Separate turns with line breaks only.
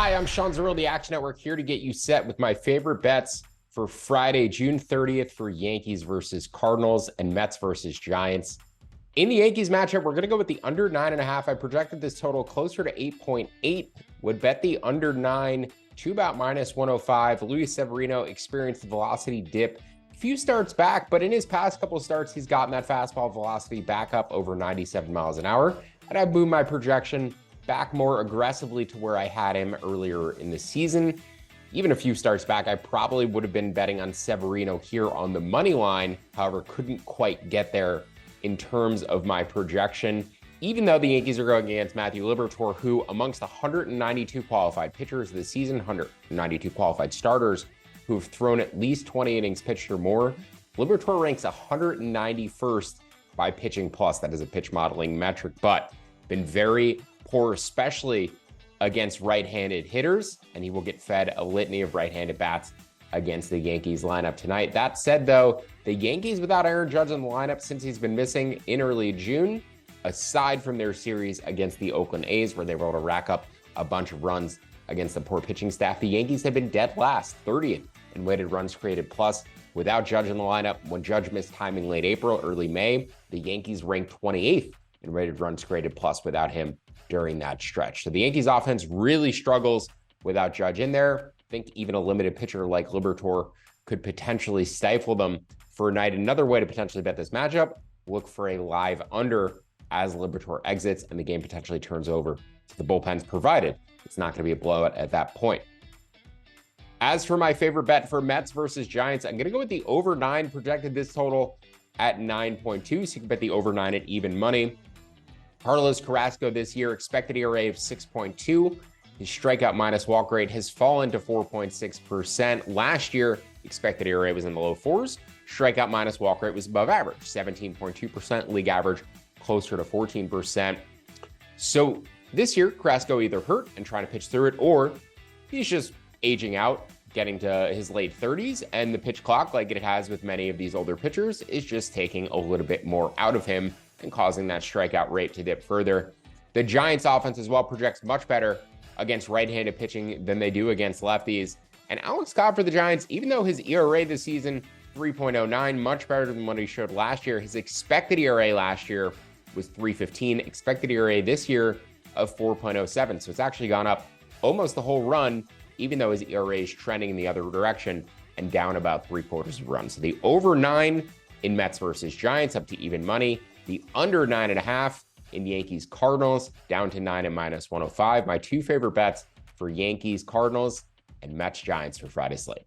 Hi, I'm Sean Zarrell, the Action Network, here to get you set with my favorite bets for Friday, June 30th for Yankees versus Cardinals and Mets versus Giants. In the Yankees matchup, we're going to go with the under 9.5. I projected this total closer to 8.8. Would bet the under 9 to about minus 105. Luis Severino experienced the velocity dip a few starts back, but in his past couple of starts, he's gotten that fastball velocity back up over 97 miles an hour. And I moved my projection back more aggressively to where I had him earlier in the season. Even a few starts back, I probably would have been betting on Severino here on the money line. However, couldn't quite get there in terms of my projection, even though the Yankees are going against Matthew Liberatore, who amongst 192 qualified pitchers this season, 192 qualified starters who have thrown at least 20 innings pitched or more, Liberatore ranks 191st by pitching plus. That is a pitch modeling metric, but been very poor, especially against right-handed hitters, and he will get fed a litany of right-handed bats against the Yankees lineup tonight. That said, though, the Yankees without Aaron Judge in the lineup since he's been missing in early June, aside from their series against the Oakland A's, where they were able to rack up a bunch of runs against the poor pitching staff, the Yankees have been dead last, 30th in weighted runs created plus. Without Judge in the lineup, when Judge missed time in late April, early May, the Yankees ranked 28th in rated runs created plus without him during that stretch. So the Yankees offense really struggles without Judge in there. I think even a limited pitcher like Liberatore could potentially stifle them for a night. Another way to potentially bet this matchup, look for a live under as Liberatore exits and the game potentially turns over to the bullpens, provided it's not going to be a blowout at that point. As for my favorite bet for Mets versus Giants, I'm going to go with the over 9, projected this total at 9.2, so you can bet the over 9 at even money. Carlos Carrasco this year, expected ERA of 6.2. His strikeout minus walk rate has fallen to 4.6%. Last year, expected ERA was in the low 4s. Strikeout minus walk rate was above average, 17.2%. League average closer to 14%. So this year, Carrasco either hurt and trying to pitch through it, or he's just aging out, getting to his late 30s, and the pitch clock, like it has with many of these older pitchers, is just taking a little bit more out of him and causing that strikeout rate to dip further. The Giants offense as well projects much better against right-handed pitching than they do against lefties. And Alex Cobb for the Giants, even though his ERA this season, 3.09, much better than what he showed last year. His expected ERA last year was 3.15, expected ERA this year of 4.07. So it's actually gone up almost the whole run, even though his ERA is trending in the other direction and down about 3/4 of a run. So the over 9 in Mets versus Giants up to even money. The under 9.5 in Yankees-Cardinals down to 9 at minus 105. My two favorite bets for Yankees-Cardinals and Mets-Giants for Friday slate.